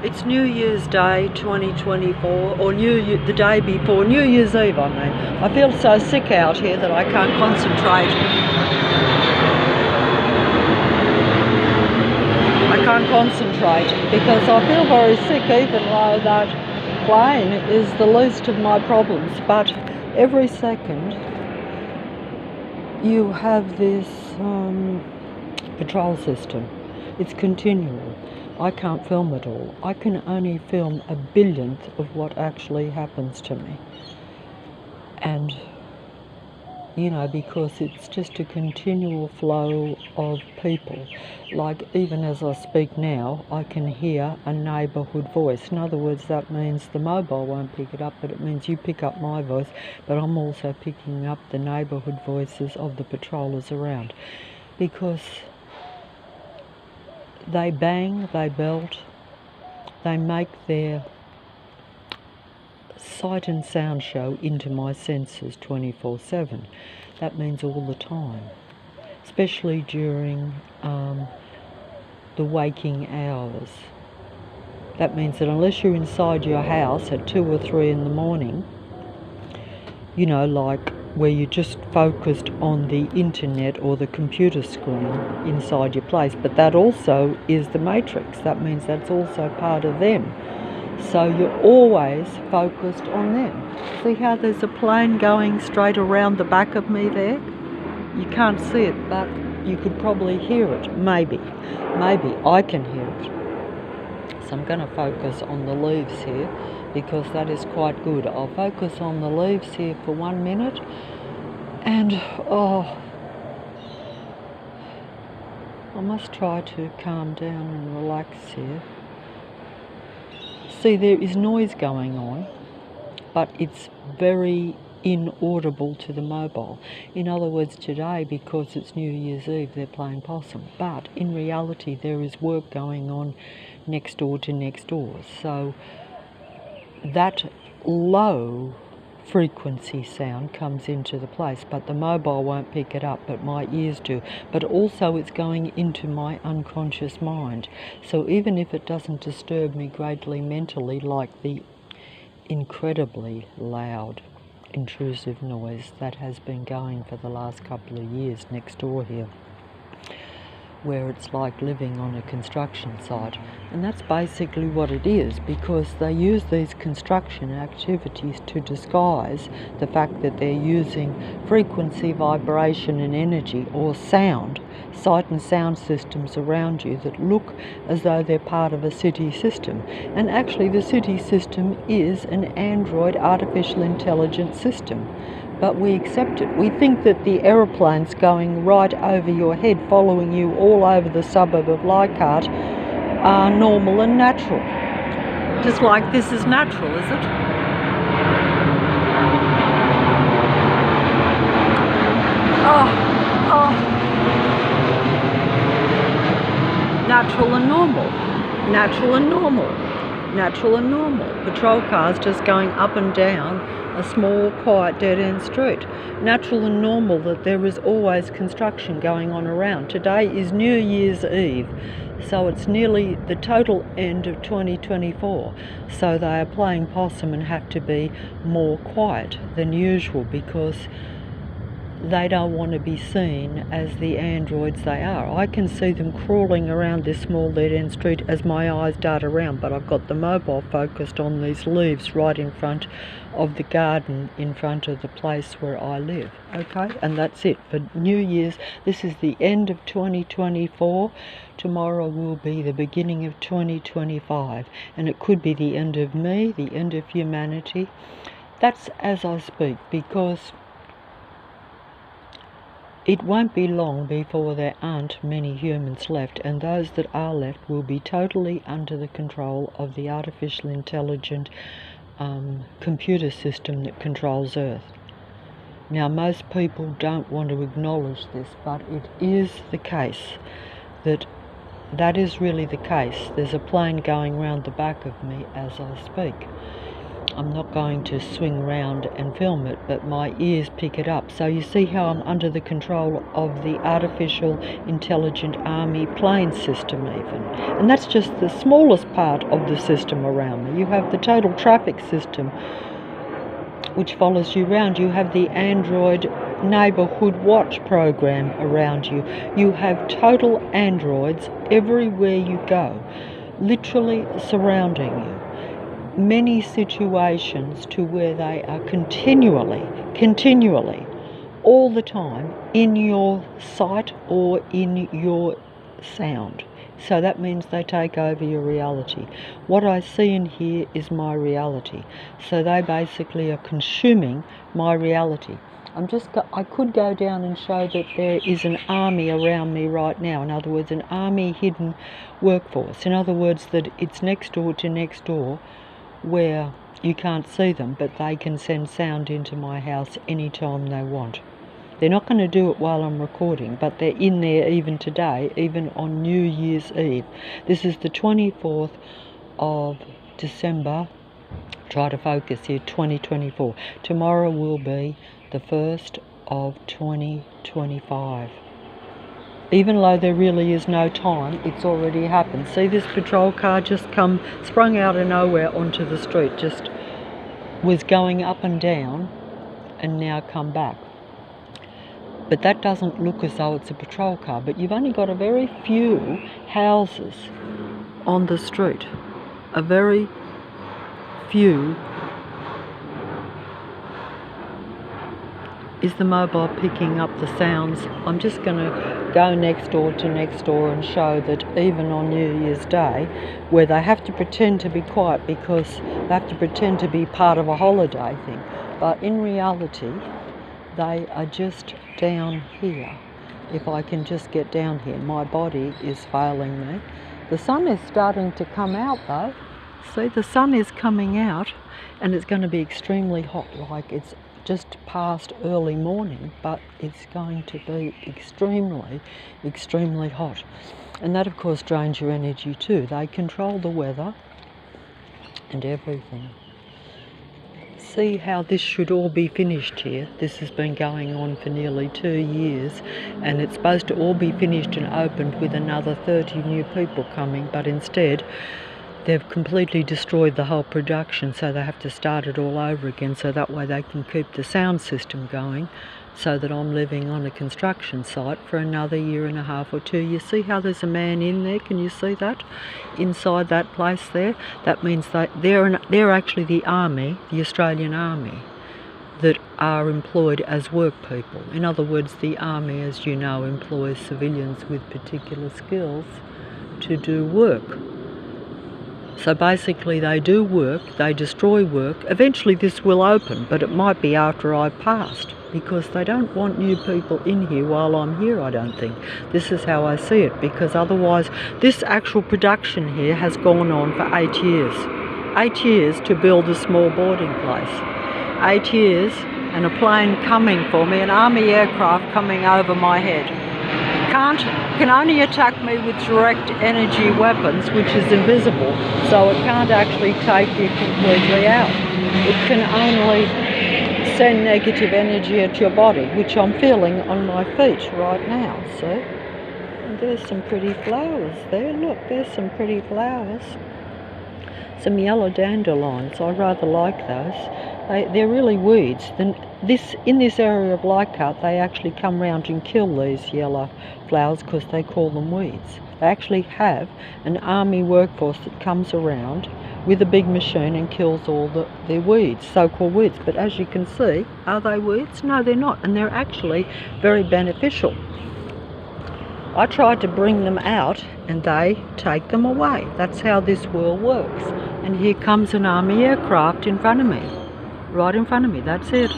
It's New Year's Day 2024, or the day before New Year's Eve, I mean. I feel so sick out here that I can't concentrate. I can't concentrate because I feel very sick, even though that plane is the least of my problems. But every second you have this patrol system. It's continual. I can't film it all. I can only film a billionth of what actually happens to me. And, because it's just a continual flow of people. Like, even as I speak now, I can hear a neighbourhood voice. In other words, that means the mobile won't pick it up, but it means you pick up my voice, but I'm also picking up the neighbourhood voices of the patrollers around. Because they bang, they belt, they make their sight and sound show into my senses 24/7. That means all the time, especially during the waking hours. That means that unless you're inside your house at 2 or 3 in the morning, like where you're just focused on the internet or the computer screen inside your place, but that also is the matrix. That means that's also part of them. So you're always focused on them. See how there's a plane going straight around the back of me there? You can't see it, but you could probably hear it. Maybe I can hear it. So I'm going to focus on the leaves here, because that is quite good. I'll focus on the leaves here for 1 minute, and I must try to calm down and relax here. See, there is noise going on, but it's very inaudible to the mobile. In other words, today, because it's New Year's Eve, they're playing possum, but in reality there is work going on next door to next door. So that low frequency sound comes into the place, but the mobile won't pick it up, but my ears do. But also it's going into my unconscious mind. So even if it doesn't disturb me greatly mentally, like the incredibly loud, intrusive noise that has been going for the last couple of years next door here, where it's like living on a construction site. And that's basically what it is, because they use these construction activities to disguise the fact that they're using frequency, vibration and energy, or sound, sight and sound systems around you that look as though they're part of a city system. And actually the city system is an Android artificial intelligence system. But we accept it. We think that the aeroplanes going right over your head, following you all over the suburb of Leichhardt, are normal and natural. Just like this is natural, is it? Natural and normal. Natural and normal. Natural and normal. Patrol cars just going up and down a small, quiet, dead-end street. Natural and normal that there is always construction going on around. Today is New Year's Eve, so it's nearly the total end of 2024. So they are playing possum and have to be more quiet than usual, because they don't want to be seen as the androids they are. I can see them crawling around this small dead-end street as my eyes dart around, but I've got the mobile focused on these leaves right in front of the garden in front of the place where I live. Okay, and that's it for New Year's. This is the end of 2024. Tomorrow will be the beginning of 2025, and it could be the end of me, the end of humanity. That's as I speak, because it won't be long before there aren't many humans left, and those that are left will be totally under the control of the artificial intelligent computer system that controls Earth. Now, most people don't want to acknowledge this, but it is the case that is really the case. There's a plane going round the back of me as I speak. I'm not going to swing around and film it, but my ears pick it up. So you see how I'm under the control of the artificial intelligent army plane system even. And that's just the smallest part of the system around me. You have the total traffic system which follows you around. You have the Android neighborhood watch program around you. You have total androids everywhere you go, literally surrounding you. Many situations to where they are continually, all the time in your sight or in your sound. So that means they take over your reality. What I see and hear is my reality. So they basically are consuming my reality. I could go down and show that there is an army around me right now. In other words, an army hidden workforce. In other words, that it's next door to next door, where you can't see them, but they can send sound into my house anytime they want. They're not going to do it while I'm recording, but they're in there even today, even on New Year's Eve. This is the 24th of December, try to focus here, 2024. Tomorrow will be the 1st of 2025. Even though there really is no time, it's already happened. See this patrol car just sprung out of nowhere onto the street, just was going up and down and now come back. But that doesn't look as though it's a patrol car, but you've only got a very few houses on the street. A very few. Is the mobile picking up the sounds? I'm just going to go next door to next door and show that even on New Year's Day, where they have to pretend to be quiet because they have to pretend to be part of a holiday thing, but in reality, they are just down here. If I can just get down here, my body is failing me. The sun is starting to come out though. See, the sun is coming out and it's going to be extremely hot, like it's just past early morning, but it's going to be extremely hot. And that of course drains your energy too. They control the weather and everything. See how this should all be finished here. This has been going on for nearly 2 years and it's supposed to all be finished and opened with another 30 new people coming, but instead they've completely destroyed the whole production, so they have to start it all over again, so that way they can keep the sound system going, so that I'm living on a construction site for another 1.5 or 2 years. You see how there's a man in there? Can you see that? Inside that place there? That means that they're actually the army, the Australian Army, that are employed as work people. In other words, the army, as you know, employs civilians with particular skills to do work. So basically they do work, they destroy work. Eventually this will open, but it might be after I've passed, because they don't want new people in here while I'm here, I don't think. This is how I see it, because otherwise this actual production here has gone on for 8 years. 8 years to build a small boarding place. 8 years and a plane coming for me, an army aircraft coming over my head. Can only attack me with direct energy weapons, which is invisible, so it can't actually take you completely out. It can only send negative energy at your body, which I'm feeling on my feet right now, see? And there's some pretty flowers there. Look, there's some pretty flowers. Some yellow dandelions, I rather like those. They're really weeds. In this area of Leichhardt, they actually come round and kill these yellow flowers because they call them weeds. They actually have an army workforce that comes around with a big machine and kills all the weeds, so-called weeds. But as you can see, are they weeds? No, they're not, and they're actually very beneficial. I try to bring them out and they take them away. That's how this world works. And here comes an army aircraft in front of me. Right in front of me, that's it.